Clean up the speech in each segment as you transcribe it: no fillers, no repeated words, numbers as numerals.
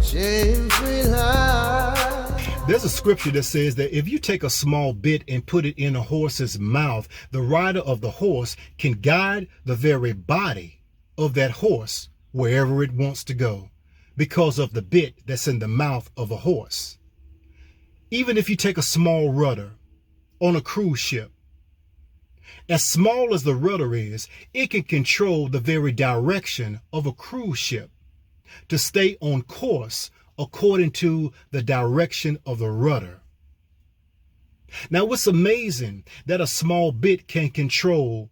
shame-free life. There's a scripture that says that if you take a small bit and put it in a horse's mouth, the rider of the horse can guide the very body of that horse wherever it wants to go because of the bit that's in the mouth of a horse. Even if you take a small rudder on a cruise ship, as small as the rudder is, it can control the very direction of a cruise ship to stay on course according to the direction of the rudder. Now, it's amazing that a small bit can control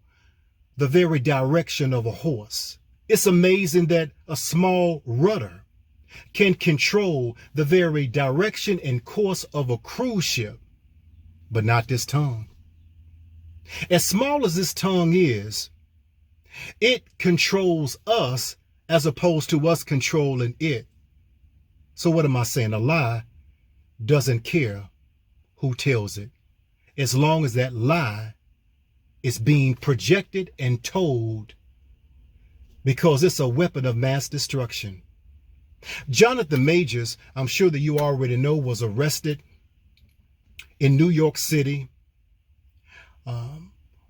the very direction of a horse. It's amazing that a small rudder can control the very direction and course of a cruise ship, but not this tongue. As small as this tongue is, it controls us as opposed to us controlling it. So what am I saying? A lie doesn't care who tells it, as long as that lie is being projected and told, because it's a weapon of mass destruction. Jonathanmajors, I'm sure that you already know, was arrested in New York City.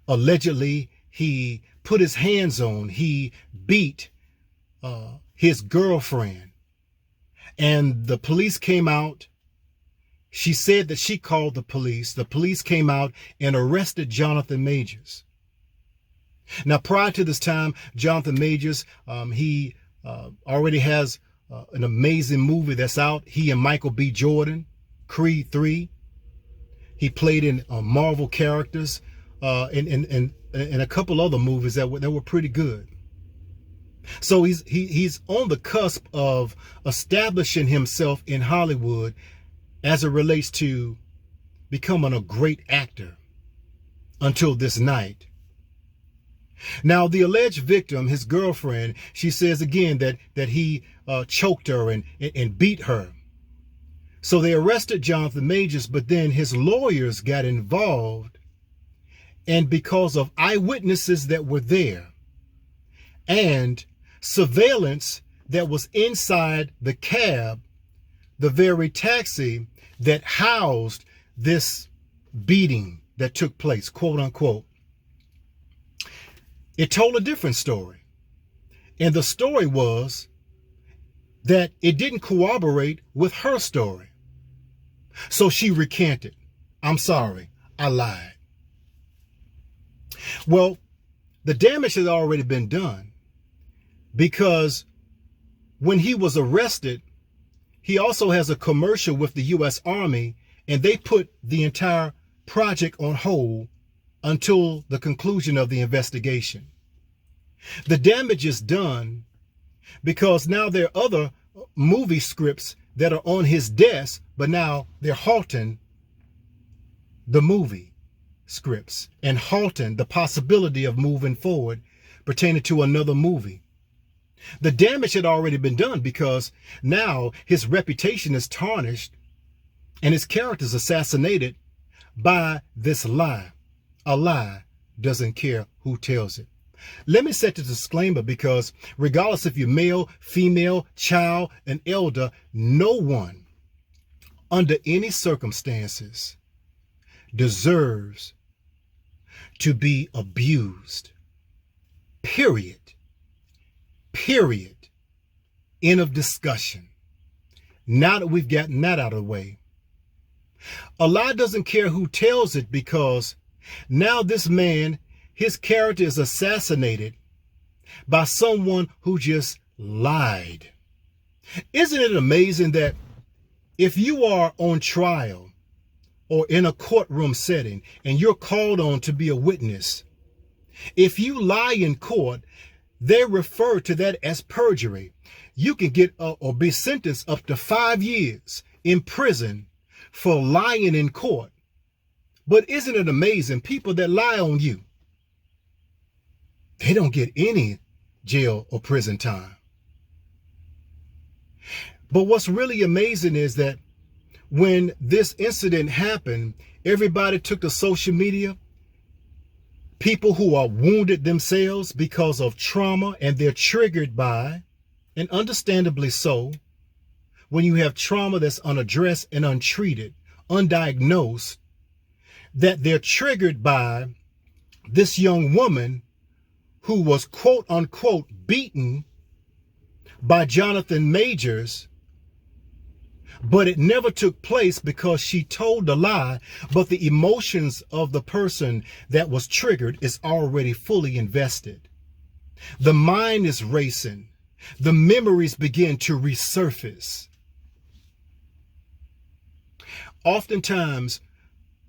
Allegedly, he put his hands on, he beat his girlfriend. And the police came out. She said that she called the police. The police came out and arrested Jonathanmajors. Now, prior to this time, Jonathanmajors, he already has an amazing movie that's out. He and Michael B. Jordan, Creed 3. He played in Marvel characters and a couple other movies that were pretty good. So he's on the cusp of establishing himself in Hollywood as it relates to becoming a great actor until this night. Now, the alleged victim, his girlfriend, she says again that he choked her and beat her. So they arrested Jonathanmajors, but then his lawyers got involved. And because of eyewitnesses that were there and surveillance that was inside the cab, the very taxi that housed this beating that took place, quote unquote, it told a different story. And the story was that it didn't corroborate with her story. So she recanted. I'm sorry, I lied. Well, the damage has already been done, because when he was arrested, he also has a commercial with the U.S. Army, and they put the entire project on hold until the conclusion of the investigation. The damage is done because now there are other movie scripts that are on his desk, but now they're halting the movie scripts and halting the possibility of moving forward pertaining to another movie. The damage had already been done because now his reputation is tarnished and his character is assassinated by this lie. A lie doesn't care who tells it. Let me set the disclaimer, because regardless if you're male, female, child, an elder, no one under any circumstances deserves to be abused. Period. Period. End of discussion. Now that we've gotten that out of the way, a lie doesn't care who tells it, because now this man, his character is assassinated by someone who just lied. Isn't it amazing that if you are on trial or in a courtroom setting and you're called on to be a witness, if you lie in court, they refer to that as perjury. You can get or be sentenced up to 5 years in prison for lying in court. But isn't it amazing, people that lie on you, they don't get any jail or prison time. But what's really amazing is that when this incident happened, everybody took to social media. People who are wounded themselves because of trauma and they're triggered by and understandably so, when you have trauma that's unaddressed and untreated, undiagnosed, that they're triggered by this young woman who was quote unquote beaten by Jonathanmajors, but it never took place because she told the lie, but the emotions of the person that was triggered is already fully invested. The mind is racing. The memories begin to resurface. Oftentimes,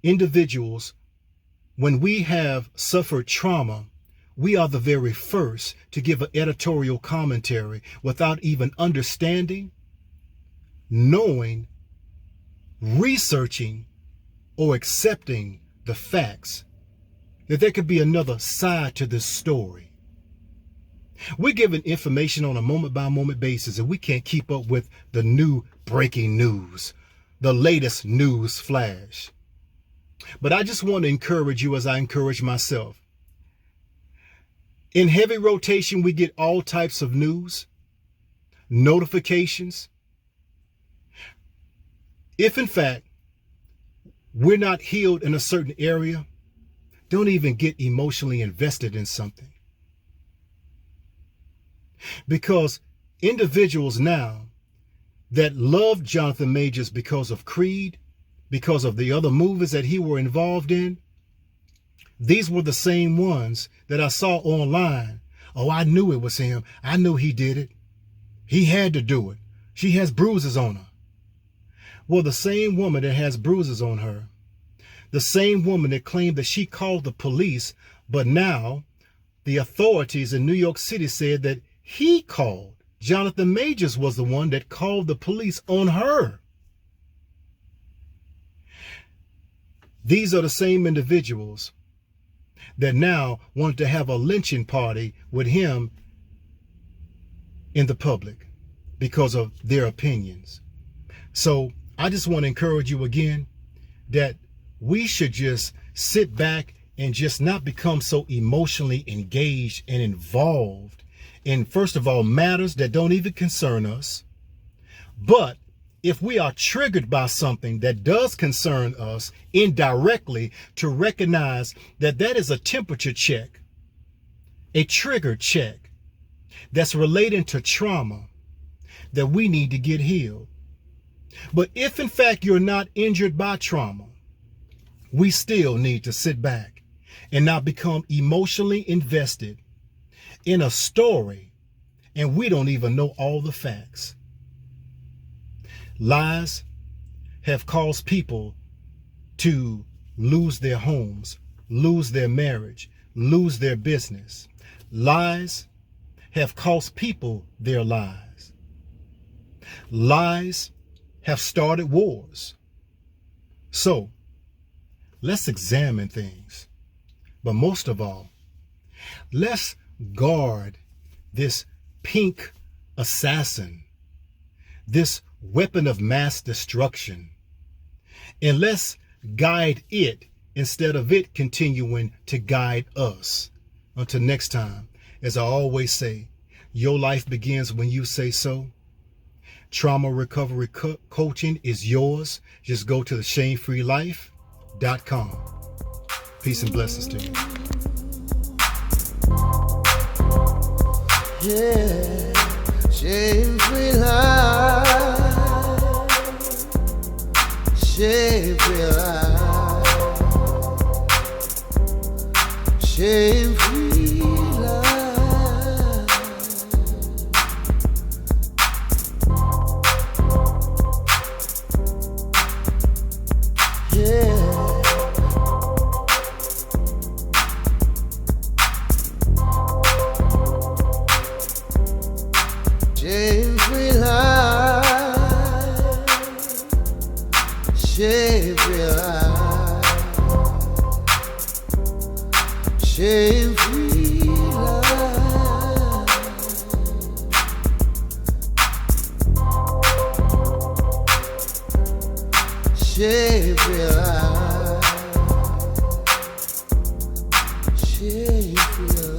individuals, when we have suffered trauma, we are the very first to give an editorial commentary without even understanding, knowing, researching, or accepting the facts that there could be another side to this story. We're given information on a moment-by-moment basis, and we can't keep up with the new breaking news, the latest news flash. But I just want to encourage you as I encourage myself. In heavy rotation, we get all types of news, notifications. If in fact we're not healed in a certain area, don't even get emotionally invested in something. Because individuals now that love Jonathanmajors because of Creed, because of the other movies that he were involved in, these were the same ones that I saw online. Oh, I knew it was him. I knew he did it. He had to do it. She has bruises on her. Well, the same woman that has bruises on her, the same woman that claimed that she called the police, but now the authorities in New York City said that he called. Jonathanmajors was the one that called the police on her. These are the same individuals that now want to have a lynching party with him in the public because of their opinions. So I just want to encourage you again that we should just sit back and just not become so emotionally engaged and involved in, first of all, matters that don't even concern us. But if we are triggered by something that does concern us indirectly, to recognize that that is a temperature check, a trigger check that's relating to trauma that we need to get healed. But if in fact you're not injured by trauma, we still need to sit back and not become emotionally invested in a story and we don't even know all the facts. Lies have caused people to lose their homes, lose their marriage, lose their business. Lies have cost people their lives. Lies have started wars. So let's examine things. But most of all, let's guard this pink assassin, this weapon of mass destruction, and let's guide it instead of it continuing to guide us. Until next time, as I always say, your life begins when you say so. Trauma recovery coaching is yours. Just go to theshamefreelife.com. Peace and blessings to you. Yeah, shame-free life. Shame-free life. Shame-free life. Yeah. Shame-free life. Shame-free life. Shame-free life. Shame-free life. Shame-free life.